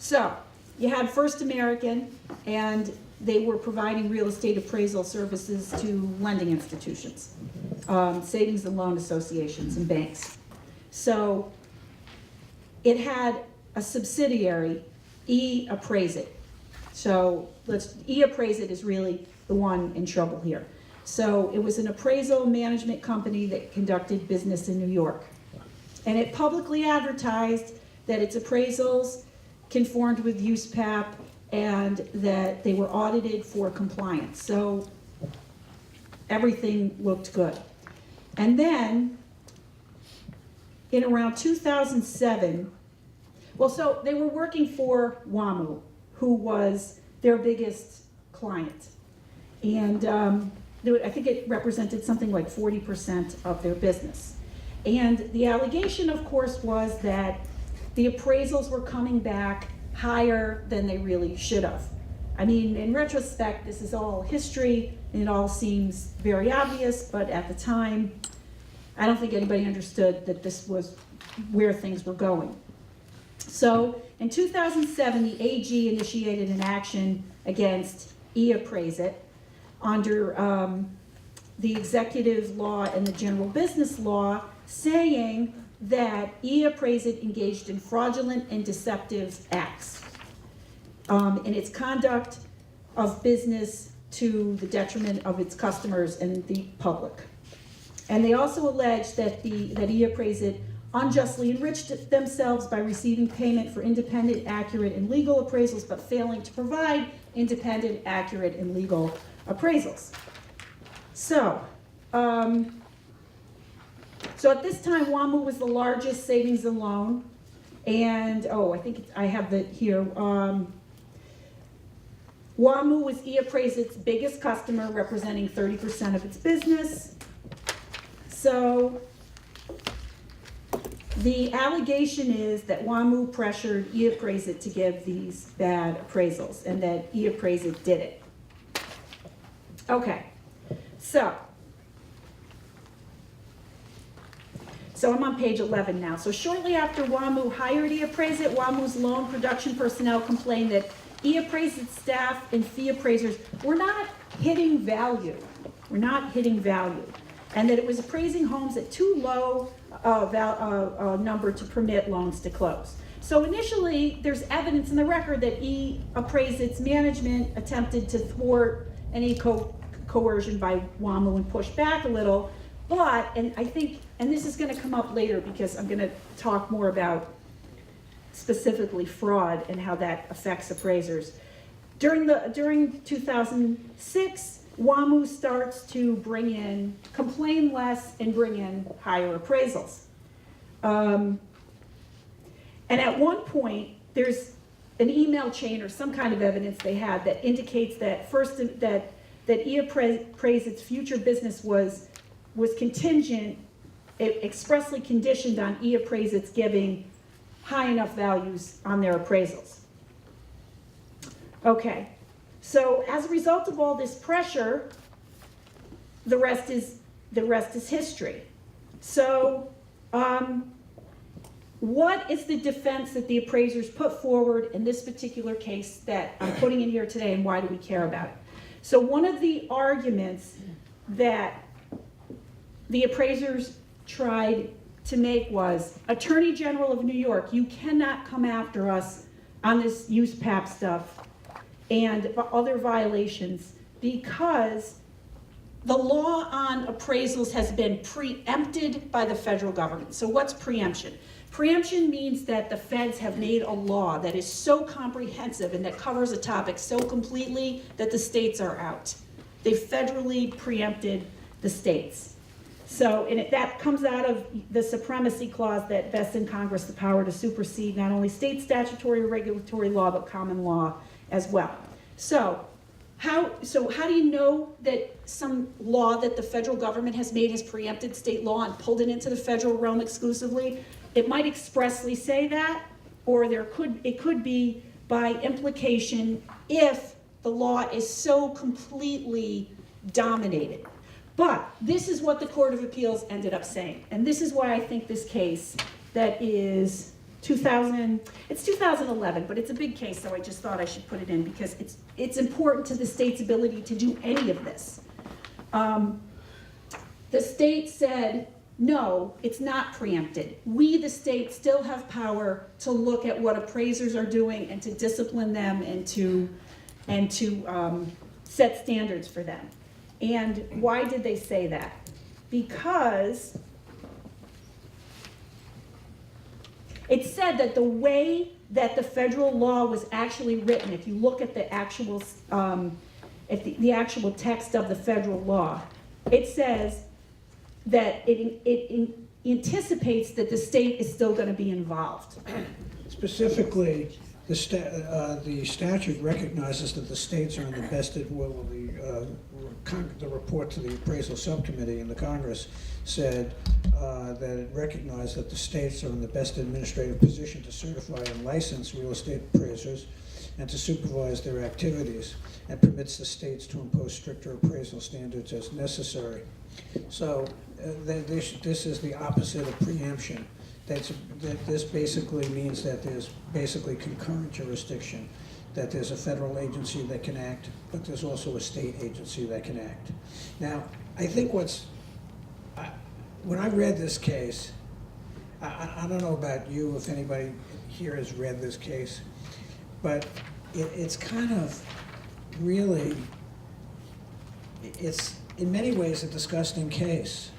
So you had First American, and they were providing real estate appraisal services to lending institutions, savings and loan associations and banks. So it had a subsidiary, Appraisers. So Appraisers is really the one in trouble here. So it was an appraisal management company that conducted business in New York. And it publicly advertised that its appraisals conformed with USPAP and that they were audited for compliance. So everything looked good. And then in around 2007, so they were working for WAMU, who was their biggest client. And I think it represented something like 40% of their business. And the allegation, of course, was that the appraisals were coming back higher than they really should have. I mean, in retrospect, this is all history, and it all seems very obvious, but at the time, I don't think anybody understood that this was where things were going. So in 2007, the AG initiated an action against Appraisers under the executive law and the general business law, saying that Appraisers engaged in fraudulent and deceptive acts in its conduct of business to the detriment of its customers and the public. And they also alleged that Appraisers unjustly enriched themselves by receiving payment for independent, accurate, and legal appraisals, but failing to provide independent, accurate, and legal appraisals. So, so at this time, WAMU was the largest savings and loan, and I think I have it here. WAMU was Appraisers' biggest customer, representing 30% of its business. So the allegation is that WAMU pressured Appraisers to give these bad appraisals, and that Appraisers did it. Okay, so I'm on page 11 now. So shortly after WAMU hired Appraisers, WAMU's loan production personnel complained that Appraisers staff and fee appraisers were not hitting value. And that it was appraising homes at too low number to permit loans to close. So initially, there's evidence in the record that Appraisers management attempted to thwart any coercion by WAMU and push back a little, but, and I think, and this is going to come up later because I'm going to talk more about specifically fraud and how that affects appraisers. During 2006, WAMU starts to complain less and bring in higher appraisals. And at one point, there's an email chain or some kind of evidence they had that indicates that that Appraisers' future business was contingent, expressly conditioned on Appraisers giving high enough values on their appraisals. Okay. So as a result of all this pressure, the rest is history. So what is the defense that the appraisers put forward in this particular case that I'm putting in here today, and why do we care about it? So one of the arguments that the appraisers tried to make was, Attorney General of New York, you cannot come after us on this USPAP stuff and other violations because the law on appraisals has been preempted by the federal government. So what's preemption? Preemption means that the feds have made a law that is so comprehensive and that covers a topic so completely that the states are out. They federally preempted the states. So that comes out of the supremacy clause that vests in Congress the power to supersede not only state statutory or regulatory law, but common law as well. So how do you know that some law that the federal government has made has preempted state law and pulled it into the federal realm exclusively? It might expressly say that, or it could be by implication if the law is so completely dominated. But this is what the Court of Appeals ended up saying, and this is why I think this case that is it's 2011, but it's a big case, so I just thought I should put it in because it's important to the state's ability to do any of this. The state said, no, it's not preempted. We, the state, still have power to look at what appraisers are doing and to discipline them and to set standards for them. And why did they say that? Because it said that the way that the federal law was actually written, if you look at the actual, the actual text of the federal law, it says that it anticipates that the state is still going to be involved. Specifically, the statute recognizes that the states are in the best, the report to the appraisal subcommittee in the Congress said that it recognized that the states are in the best administrative position to certify and license real estate appraisers and to supervise their activities, and permits the states to impose stricter appraisal standards as necessary. So this is the opposite of preemption. That this basically means that there's basically concurrent jurisdiction, that there's a federal agency that can act, but there's also a state agency that can act. Now, I think when I read this case, I don't know about you, if anybody here has read this case, but it's kind of really, it's in many ways a disgusting case.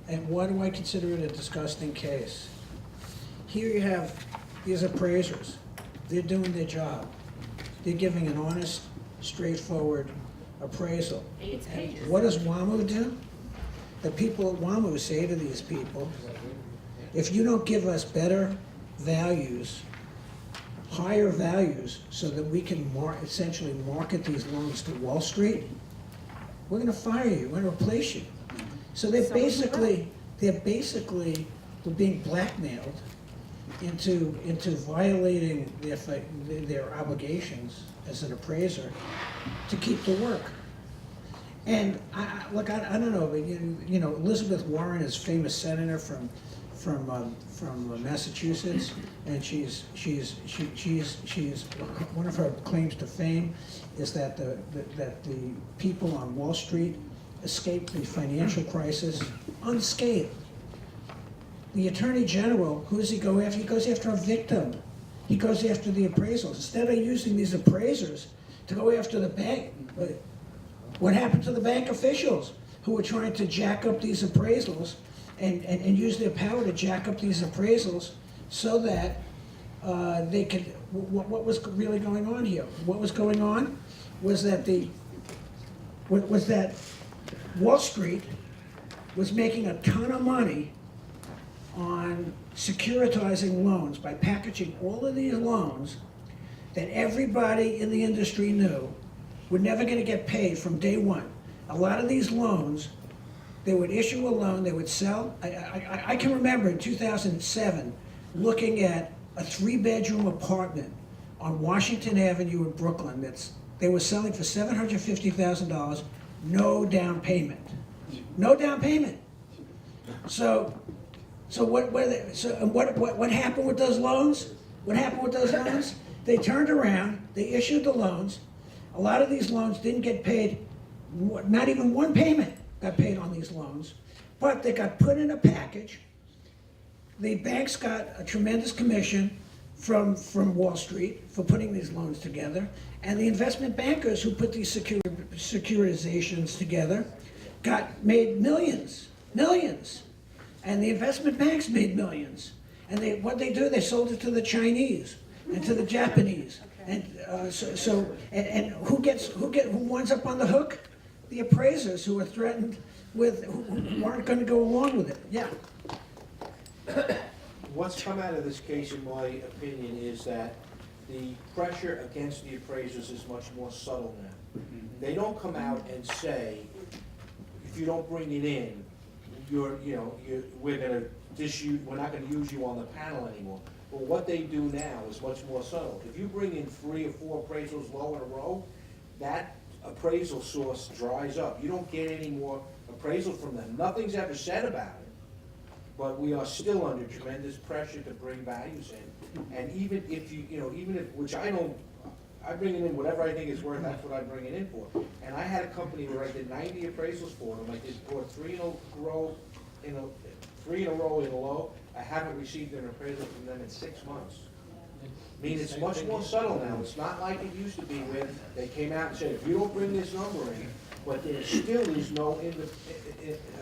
And why do I consider it a disgusting case? Here you have these appraisers. They're doing their job. They're giving an honest, straightforward appraisal. 8 pages. What does WAMU do? The people at WAMU say to these people, if you don't give us better values, higher values, so that we can essentially market these loans to Wall Street, we're going to fire you, we're going to replace you. So they're basically being blackmailed into violating their obligations as an appraiser to keep the work. And I don't know, but you know, Elizabeth Warren is a famous senator from Massachusetts, and she's one of her claims to fame is that the people on Wall Street escaped the financial crisis unscathed. The Attorney General, who does he go after? He goes after a victim. He goes after the appraisals. Instead of using these appraisers to go after the bank, what happened to the bank officials who were trying to jack up these appraisals and use their power to jack up these appraisals so that they could, what was really going on here? What was going on was that Wall Street was making a ton of money on securitizing loans by packaging all of these loans that everybody in the industry knew were never going to get paid from day one. A lot of these loans, they would issue a loan, they would sell. I can remember in 2007 looking at a 3-bedroom apartment on Washington Avenue in Brooklyn they were selling for $750,000, no down payment. No down payment. So what happened with those loans? What happened with those loans? They turned around, they issued the loans. A lot of these loans didn't get paid, not even one payment got paid on these loans, but they got put in a package. The banks got a tremendous commission from Wall Street for putting these loans together, and the investment bankers who put these securitizations together made millions, and the investment banks made millions. And what they do, they sold it to the Chinese and to the Japanese. And and who winds up on the hook? The appraisers who are threatened with, who aren't going to go along with it. Yeah. What's come out of this case, in my opinion, is that the pressure against the appraisers is much more subtle now. They don't come out and say, if you don't bring it in, we're not gonna use you on the panel anymore. But what they do now is much more subtle. If you bring in 3 or 4 appraisals low in a row, that appraisal source dries up. You don't get any more appraisal from them. Nothing's ever said about it. but we are still under tremendous pressure to bring values in. And even if even if, which I don't, I bring it in whatever I think it's worth, that's what I bring it in for. And I had a company where I did 90 appraisals for them, I did bought three in a row in a low. I haven't received an appraisal from them in 6 months. I mean, it's much more subtle now. It's not like it used to be where they came out and said, if you don't bring this number in, but there still is no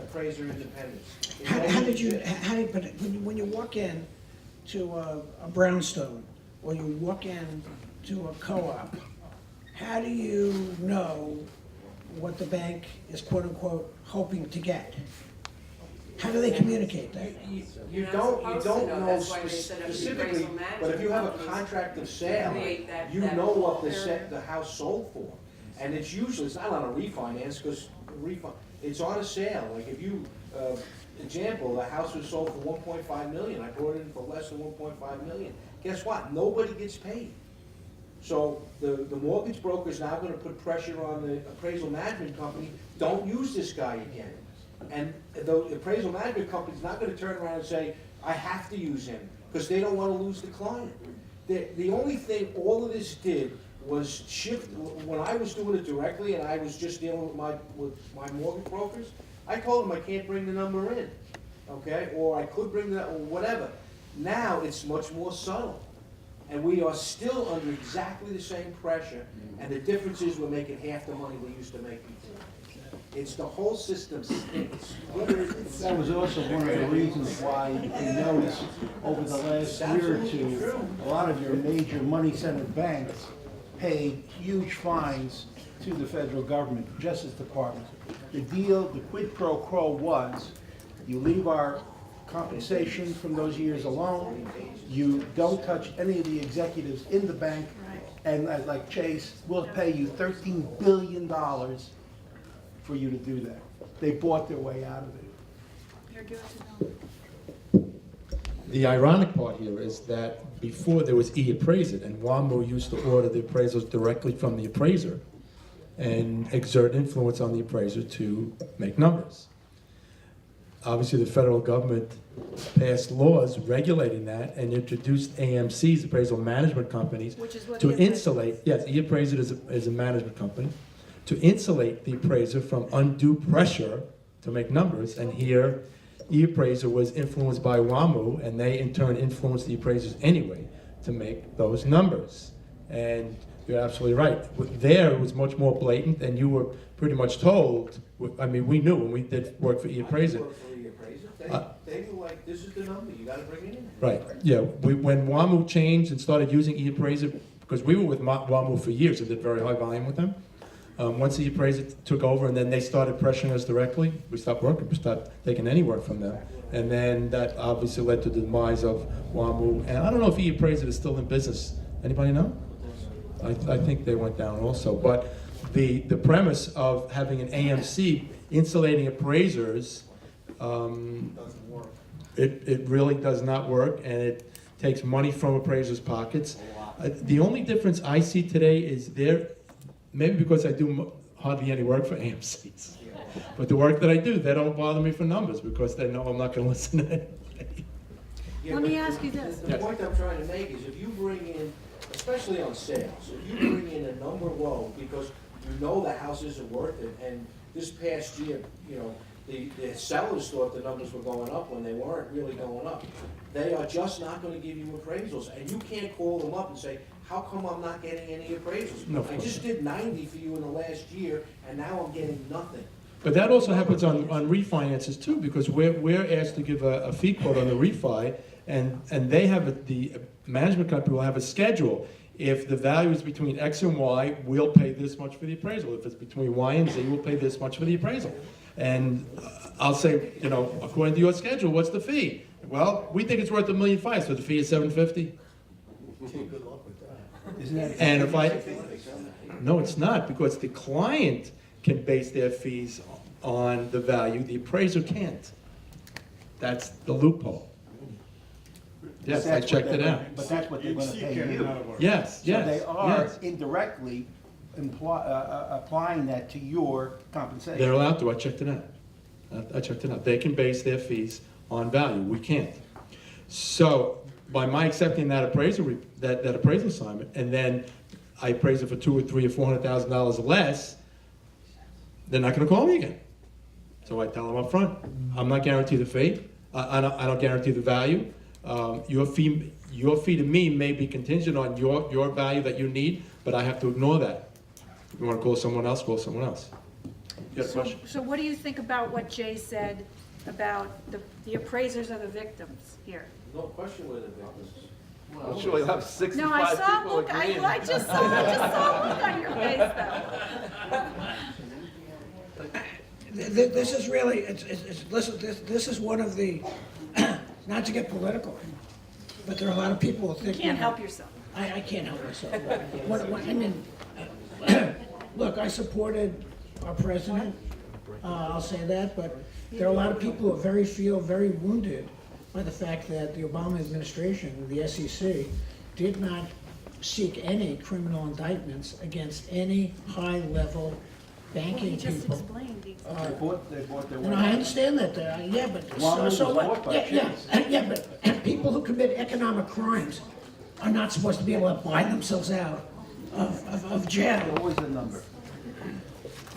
appraiser independence. But when you walk in to a brownstone, or you walk in to a co-op, how do you know what the bank is quote-unquote hoping to get? How do they communicate that? You don't know specifically, but if you have a contract of sale, you know what the house sold for. And it's usually, it's not on a refinance, because it's on a sale. Like if you, example, the house was sold for 1.5 million, I brought it in for less than 1.5 million. Guess what? Nobody gets paid. So the mortgage broker is now gonna put pressure on the appraisal management company, don't use this guy again. And the appraisal management company's not gonna turn around and say, I have to use him, because they don't wanna lose the client. The only thing all of this did was shift, when I was doing it directly and I was just dealing with my mortgage brokers, I told them I can't bring the number in, okay? Or I could bring that, or whatever. Now it's much more subtle. And we are still under exactly the same pressure, and the difference is we're making half the money we used to make before. It's the whole system stinks. That was also one of the reasons why you noticed over the last year or two, a lot of your major money-centered banks paid huge fines to the federal government, Justice Department. The deal, the quid pro quo was, you leave our compensation from those years alone, you don't touch any of the executives in the bank, and like Chase, we'll pay you $13 billion for you to do that. They bought their way out of it. The ironic part here is that before there was e-appraiser, and WAMU used to order the appraisals directly from the appraiser and exert influence on the appraiser to make numbers. Obviously, the federal government passed laws regulating that and introduced AMCs, appraisal management companies, Which is what to e-appraiser insulate, yes, e-appraiser is a management company, to insulate the appraiser from undue pressure to make numbers. And here, e-appraiser was influenced by WAMU, and they in turn influenced the appraisers anyway to make those numbers. And you're absolutely right. There it was much more blatant, and you were pretty much told, I mean, we knew when we did work for e-appraiser. They were like, this is the number, you gotta bring it in. Right, yeah, when WAMU changed and started using e-appraiser, because we were with WAMU for years and did very high volume with them. Once the appraiser took over and then they started pressuring us directly, we stopped working, we stopped taking any work from them. And then that obviously led to the demise of WAMU. And I don't know if e-appraiser is still in business. Anybody know? I think they went down also. But the premise of having an AMC insulating appraisers, it really does not work, and it takes money from appraisers' pockets. The only difference I see today is maybe because I do hardly any work for AMCs, but the work that I do, they don't bother me for numbers because they know I'm not going to listen to it. Yeah, Let me but ask you this. The point I'm trying to make is if you bring in, especially on sales, if you bring in a number low because you know the house isn't worth it, and this past year, the sellers thought the numbers were going up when they weren't really going up. They are just not gonna give you appraisals, and you can't call them up and say, how come I'm not getting any appraisals? No, I just did 90 for you in the last year, and now I'm getting nothing. But that also happens on refinances too, because we're asked to give a fee quote on the refi, and they have the management company will have a schedule. If the value is between X and Y, we'll pay this much for the appraisal. If it's between Y and Z, we'll pay this much for the appraisal. And I'll say, according to your schedule, what's the fee? Well, we think it's worth $1.5 million, so the fee is $750. Isn't that? And if no, it's not, because the client can base their fees on the value, the appraiser can't. That's the loophole. Yes, I checked it out. But that's what they're gonna pay you. Yes, So they yes, are yes. indirectly applying that to your compensation. They're allowed to, I checked it out. I checked it out. They can base their fees on value. We can't. So by my accepting that appraisal, that appraisal assignment, and then I appraise it for $200,000 or $300,000 or $400,000 less, they're not going to call me again. So I tell them up front, I'm not guaranteed the fee. I don't guarantee the value. Your fee to me may be contingent on your value that you need, but I have to ignore that. If you want to call someone else, call someone else. You got a question? So what do you think about what Jay said about the appraisers are the victims here? No question where the victims. I'm sure you'll have 65 No, I saw a people look, agreeing. I just saw a look on your face though. This is really, listen, this is one of the, not to get political, but there are a lot of people who You think. can't help yourself. I can't help myself. I mean, look, I supported our president, I'll say that, but there are a lot of people who feel very wounded by the fact that the Obama administration, the SEC, did not seek any criminal indictments against any high-level Well, banking you just people. explained the. They bought their way. And I understand that, yeah, but, Why so was what? bought by Yeah, but people who commit economic crimes are not supposed to be able to buy themselves out of jail. Always a number.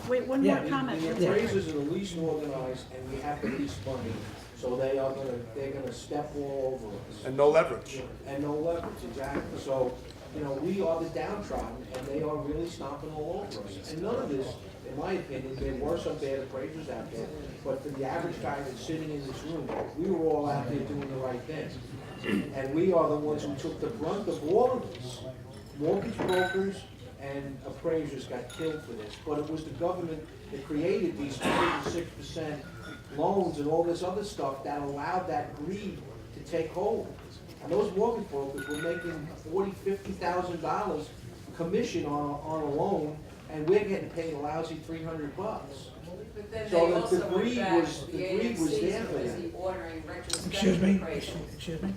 Wait, one more Yeah. comment. The appraisers are the least organized, and we have the least money, so they're gonna step all over us. And no leverage. And no leverage, exactly. So, we are the downtrodden, and they are really stomping all over us. And none of this, in my opinion, there were some bad appraisers out there, but for the average guy that's sitting in this room, we were all out there doing the right thing. And we are the ones who took the brunt of all of this. Mortgage brokers and appraisers got killed for this, but it was the government that created these 106% loans and all this other stuff that allowed that greed to take hold. And those mortgage brokers were making $40,000, $50,000 commission on a loan, and we're getting paid a lousy $300. But then So they the also went greed back, was- the the greed was there AMCs for were busy them. ordering Excuse retrospective me? appraisals. Excuse me?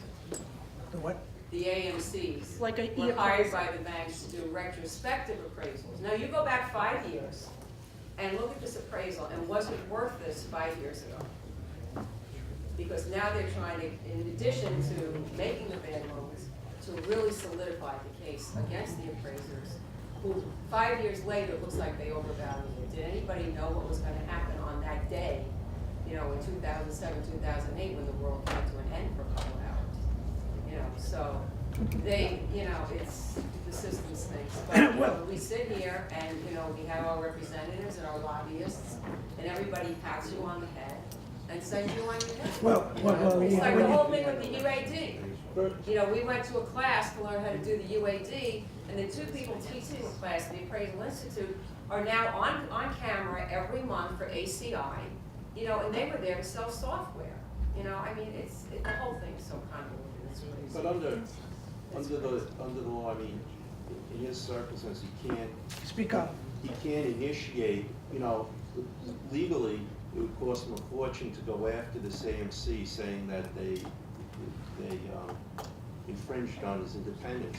The what? The AMCs Like a were hired e-appraiser. by the banks to do retrospective appraisals. Now, you go back 5 years and look at this appraisal, and was it worth this 5 years ago? Because now they're trying to, in addition to making the bad loans, to really solidify the case against the appraisers, who 5 years later, it looks like they overvalued it. Did anybody know what was gonna happen on that day, in 2007, 2008, when the world came to an end for a couple of hours? So they, it's, the system stinks. But we sit here and, we have our representatives and our lobbyists, and everybody pats you on the head and sends you on your way. Well, It's yeah, like when the you- whole thing with the UAD. We went to a class to learn how to do the UAD, and the two people teaching the class at the Appraisal Institute are now on camera every month for ACI, and they were there to sell software. The whole thing's so convoluted. It's really But under the law, I mean, in his circumstance, Speak up. he can't initiate, legally, it would cost him a fortune to go after this AMC saying that they infringed on his independence.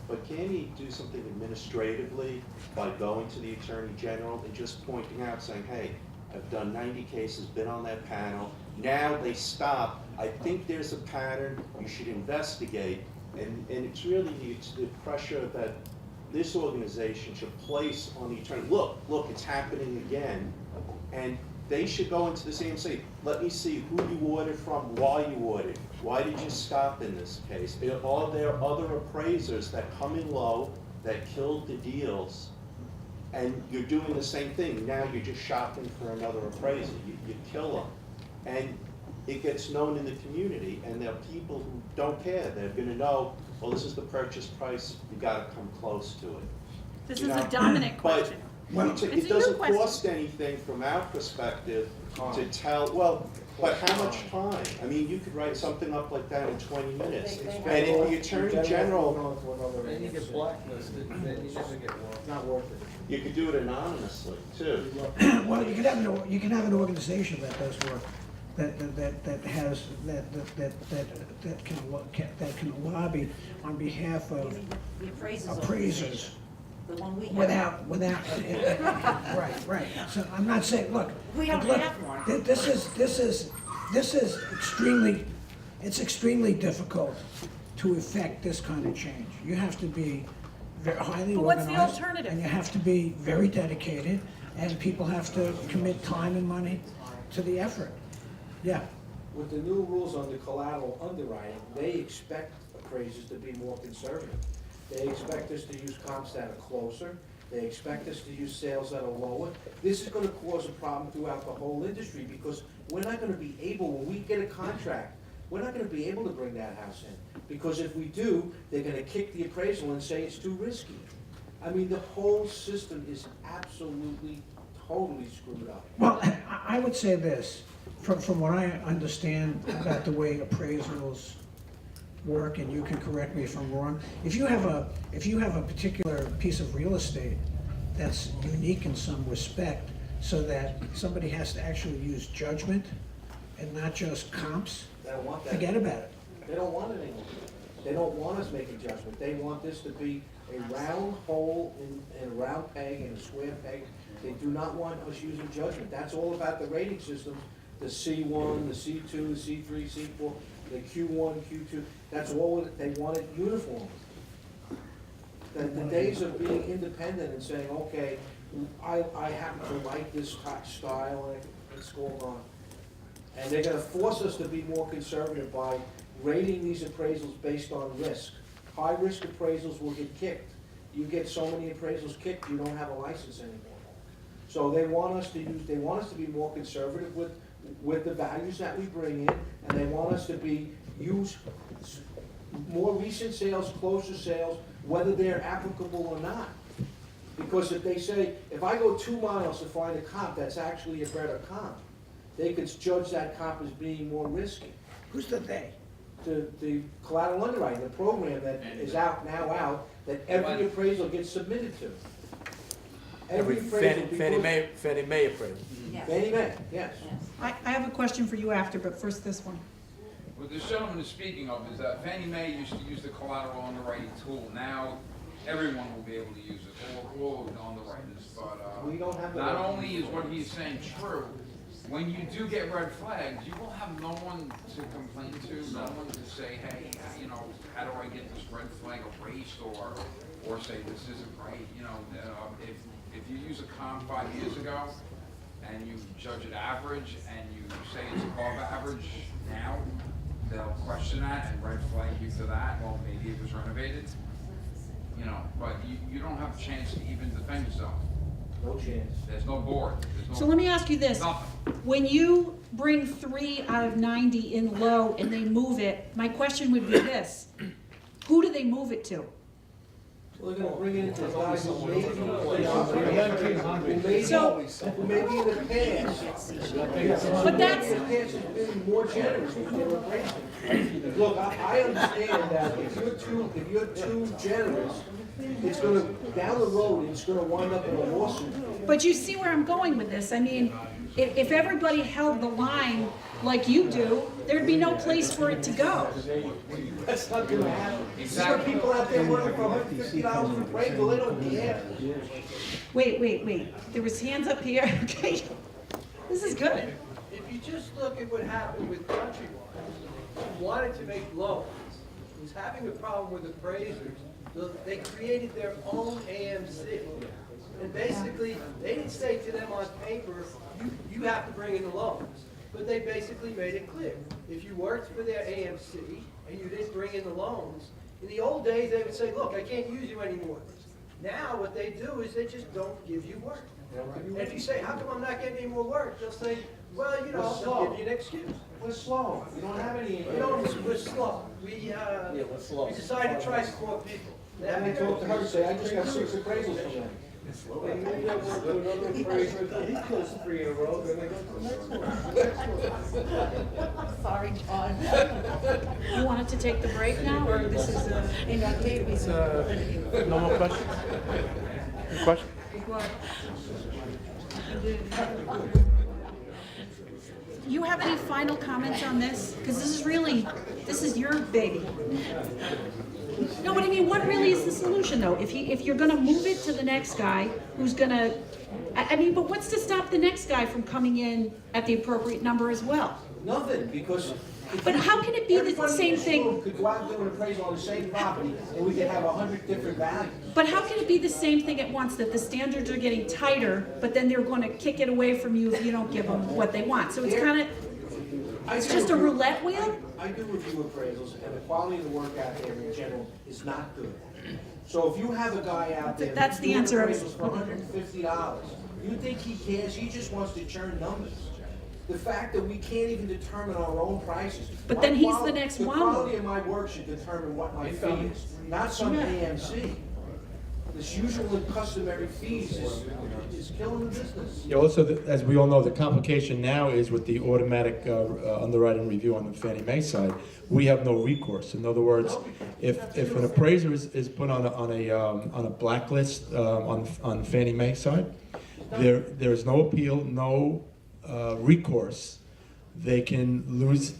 But can he do something administratively by going to the Attorney General and just pointing out, saying, hey, I've done 90 cases, been on that panel, now they stop, I think there's a pattern, you should investigate, and it's really the pressure that this organization should place on the attorney. Look, it's happening again, and they should go into this and say, let me see who you ordered from, why you ordered, why did you stop in this case? Are there other appraisers that come in low, that killed the deals, and you're doing the same thing? Now you're just shopping for another appraiser, you kill them. And it gets known in the community, and there are people who don't care. They're gonna know, well, this is the purchase price, you gotta come close to it. This You is know, a Dominic question. Well, It you doesn't question. cost anything from our perspective to tell, well, but how much time? I mean, you could write something up like that in 20 minutes. And if the Attorney General, Then you get blacklisted, then you never get work. It's not worth it. you could do it anonymously, too. Well, you can have an organization that does work, that can lobby on behalf of The appraisers. appraisers The one we have. without, right. So I'm not saying, look. We don't look, have one. This is, this is it's extremely difficult to effect this kind of change. You have to be very highly But what's the organized. alternative? And you have to be very dedicated, and people have to commit time and money to the effort. Yeah. With the new rules on the collateral underwriting, they expect appraisers to be more conservative. They expect us to use comps that are closer. They expect us to use sales that are lower. This is gonna cause a problem throughout the whole industry, because we're not gonna be able, when we get a contract, we're not gonna be able to bring that house in. Because if we do, they're gonna kick the appraisal and say it's too risky. I mean, the whole system is absolutely, totally screwed up. Well, I would say this, from what I understand about the way appraisals work, and you can correct me if I'm wrong, if you have a particular piece of real estate that's unique in some respect, so that somebody has to actually use judgment and not just comps, They don't want that. forget about it. They don't want it anymore. They don't want us making judgment. They want this to be a round hole and a round peg and a square peg. They do not want us using judgment. That's all about the rating systems, the C1, the C2, the C3, C4, the Q1, Q2. That's all, they want it uniform. The days of being independent and saying, okay, I happen to like this style, and it's going on. And they're gonna force us to be more conservative by rating these appraisals based on risk. High-risk appraisals will get kicked. You get so many appraisals kicked, you don't have a license anymore. So they want us to be more conservative with the values that we bring in, and they want us to use more recent sales, closer sales, whether they're applicable or not. Because if they say, if I go 2 miles to find a comp that's actually a better comp, they could judge that comp as being more risky. Who's the they? The collateral underwriting, the program that is now out, that every appraisal gets submitted to. Every appraisal. Fannie Mae appraisal. Yes. Fannie Mae, yes. Yes. I have a question for you after, but first this one. What this gentleman is speaking of is that Fannie Mae used to use the collateral underwriting tool. Now, everyone will be able to use it, all of the underwriters. But We don't have the. not only is what he's saying true, when you do get red flags, you will have no one to complain to, no one to say, hey, you know, how do I get this red flag erased, or say this isn't right. You know, if you use a comp 5 years ago, and you judge it average, and you say it's above average now, they'll question that and red flag you for that. Well, maybe it was renovated, you know, but you don't have a chance to even defend yourself. No chance. There's no board. There's no, So let me ask you this. nothing. When you bring 3 out of 90 in low and they move it, my question would be this. Who do they move it to? We're gonna bring in the guys who maybe, who So- maybe in the past. But that's, In the past has been more generous with their appraisal. Look, I understand that if you're too generous, it's gonna, down the road, it's gonna wind up in a lawsuit. but you see where I'm going with this. I mean, if everybody held the line like you do, there'd be no place for it to go. That's not gonna happen. There are people out there working for $150 an appraisal, they don't care. Wait. There was hands up here. Okay. This is good. If you just look at what happened with Countrywide, who wanted to make loans, was having a problem with appraisers, so they created their own AMC. And basically, they didn't say to them on paper, you have to bring in the loans. But they basically made it clear. If you worked for their AMC and you didn't bring in the loans, in the old days, they would say, look, I can't use you anymore. Now, what they do is they just don't give you work. And if you say, how come I'm not getting any more work? They'll say, well, you know, I'll give you an excuse. We're slow, we don't have any. You know, we're slow. We decided to try some more people. And I talked to her and say, I just got 6 appraisals from them. He closed 3 in a row, then they go to the next one. Sorry, John. You wanted to take the break now, or this is No more questions? Any questions? Do you have any final comments on this? Because this is your baby. No, but I mean, what really is the solution, though? If you're gonna move it to the next guy, who's gonna, I mean, but what's to stop the next guy from coming in at the appropriate number as well? Nothing, because. if But you- how can it be the everybody in same this thing? room could go out and do an appraisal on the same property, and we could have 100 different values. But how can it be the same thing at once, that the standards are getting tighter, but then they're gonna kick it away from you if you don't give them what they want? So it's kinda, it's just a roulette wheel? I do review appraisals, and the quality of the work out there in general is not good. So if you have a guy out there. That's the doing answer I was- appraisals for $150, you think he cares? He just wants to churn numbers. The fact that we can't even determine our own prices. But My then he's the quali- next The one. quality of my work should determine what my fee is, not some AMC. This usual and customary fees is killing the business. Yeah, also, as we all know, the complication now is with the automatic underwriting review on the Fannie Mae side, we have no recourse. In other words, if an appraiser is put on a blacklist on Fannie Mae side, there is no appeal, no recourse. They can lose.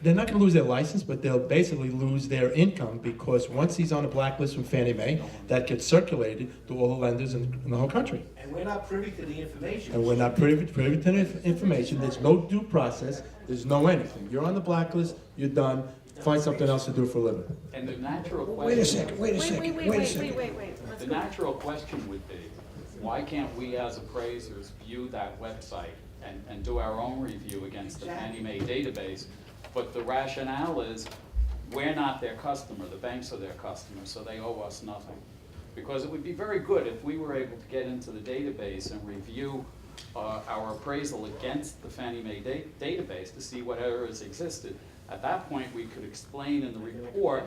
They're not going to lose their license, but they'll basically lose their income, because once he's on a blacklist from Fannie Mae, that gets circulated to all the lenders in the whole country. And we're not privy to the information. And we're not privy to the information. There's no due process. There's no anything. You're on the blacklist. You're done. Find something else to do for a living. And the natural Wait a question, second, wait a second, wait a second. the natural question would be, why can't we as appraisers view that website and do our own review against the Fannie Mae database? But the rationale is, we're not their customer, the banks are their customer, so they owe us nothing. Because it would be very good if we were able to get into the database and review our appraisal against the Fannie Mae database to see what errors existed. At that point, we could explain in the report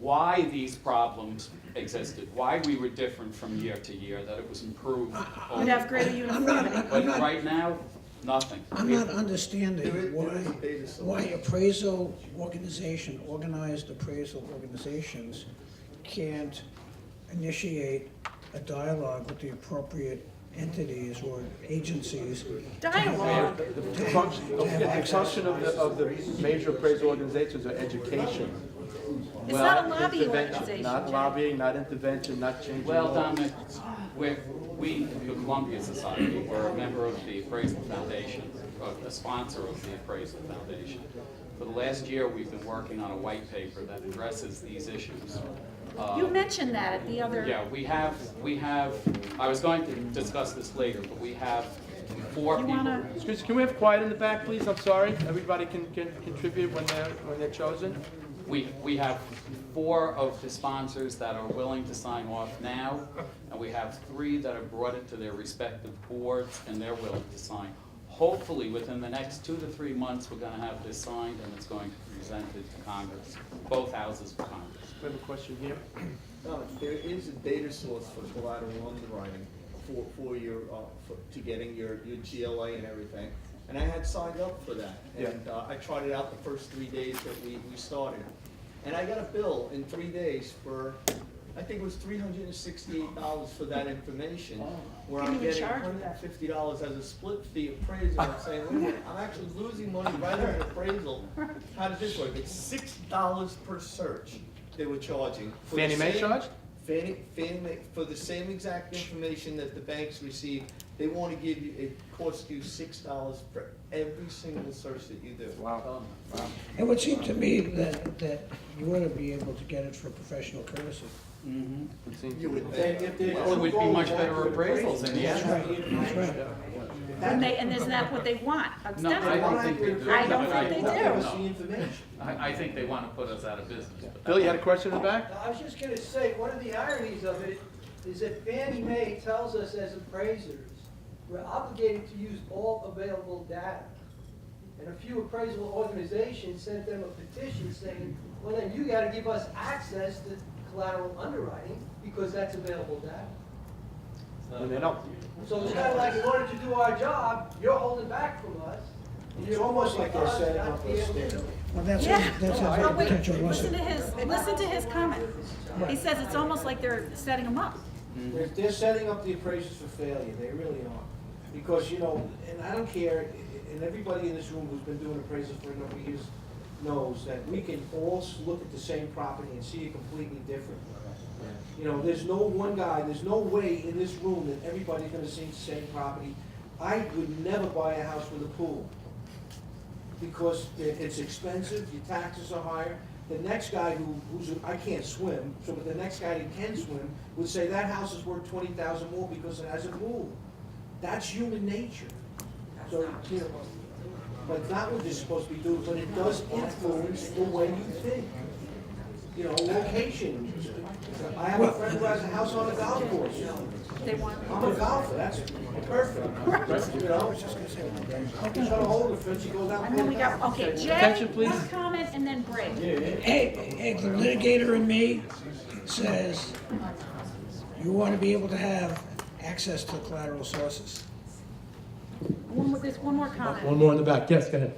why these problems existed, why we were different from year to year, that it was improved. You'd have greater uniformity. But right now, nothing. I'm not understanding why appraisal organization, organized appraisal organizations can't initiate a dialogue with the appropriate entities or agencies. Dialogue. The function of the major appraisal organizations are education. It's not a lobbying organization. Not lobbying, not intervention, not changing Well, laws. Dominic, we, the Columbia Society, we're a member of the Appraisal Foundation, a sponsor of the Appraisal Foundation. For the last year, we've been working on a white paper that addresses these issues. You mentioned that at the other. Yeah, we have, I was going to discuss this later, but we have 4 You people. wanna- Excuse me, can we have quiet in the back, please? I'm sorry. Everybody can contribute when they're chosen. We have 4 of the sponsors that are willing to sign off now, and we have 3 that have brought it to their respective boards, and they're willing to sign. Hopefully, within the next 2 to 3 months, we're gonna have this signed, and it's going to be presented to Congress, both houses of Congress. We have a question here. There is a data source for collateral underwriting for your, to getting your GLA and everything. And I had signed up for that. And I tried it out the first 3 days that we started. And I got a bill in 3 days for, I think it was $368 for that information. Where I'm Didn't even getting charge you that. $150 as a split fee appraisal. I'm saying, wait a minute, I'm actually losing money right on an appraisal. How does this work? It's $6 per search they were charging. For the Fannie Mae same- charge? Fannie Mae, for the same exact information that the banks receive, they want to give you, it costs you $6 for every single search that you do. Wow. It would seem to me that you ought to be able to get it for professional courtesy. You would Then think. if there's Well, it would be two much goals, better one for appraisals in the That's end. right, that's right. And isn't that what they want? No, I don't think they do. I don't think they do. Give us the information. I think they want to put us out of business. but Bill, you had a question in the back? I was just gonna say, one of the ironies of it is that Fannie Mae tells us as appraisers, we're obligated to use all available data. And a few appraisal organizations sent them a petition saying, well, then you gotta give us access to collateral underwriting because that's available data. And they don't. So it's kinda like, in order to do our job, you're holding back from us. and It's you're almost like they're forcing us setting not up to be a able to sting. do it. Well, that's Yeah. a Oh, wait, potential listen lawsuit. to his comment. He says it's almost like they're setting them up. They're setting up the appraisers for failure, they really are. Because, you know, and I don't care, and everybody in this room who's been doing appraisals for a number of years knows that we can all look at the same property and see it completely different. You know, there's no one guy, there's no way in this room that everybody's gonna see the same property. I would never buy a house with a pool. because it's expensive, your taxes are higher. The next guy I can't swim, so but the next guy that can swim would say that house is worth 20,000 more because it has a pool. That's human nature. So, you know, but it's not what you're supposed to be doing, but it does influence the way you think. You know, location. I have a friend who has a house on a golf course. They want. I'm a golfer, that's perfect. You know, he's trying to hold the fence, he goes out. And then we got, okay, Jay, Attention, please. one comment and then break. Hey, the litigator in me says you want to be able to have access to collateral sources. There's one more comment. One more in the back, yes, go ahead.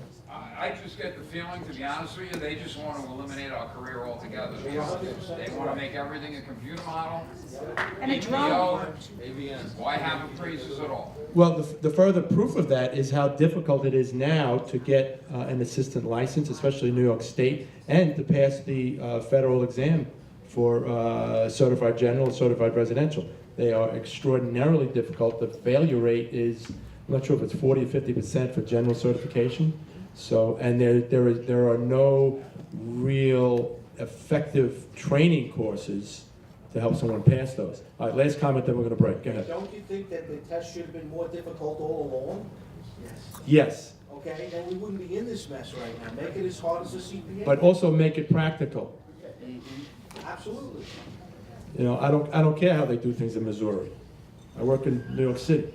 I just get the feeling, to be honest with you, they just want to eliminate our career altogether. They want to make everything a computer model. And a APO, why have appraisers at all? Well, the further proof of that is how difficult it is now to get an assistant license, especially in New York State, and to pass the federal exam for certified general, certified residential. They are extraordinarily difficult. The failure rate is, I'm not sure if it's 40 or 50% for general certification. So, and there are no real effective training courses to help someone pass those. All right, last comment, then we're going to break. Go ahead. Don't you think that the test should have been more difficult all along? Yes, Okay, then we wouldn't be in this mess right now. Make it as hard as a CPA. but also make it practical. Absolutely. You know, I don't care how they do things in Missouri. I work in New York City.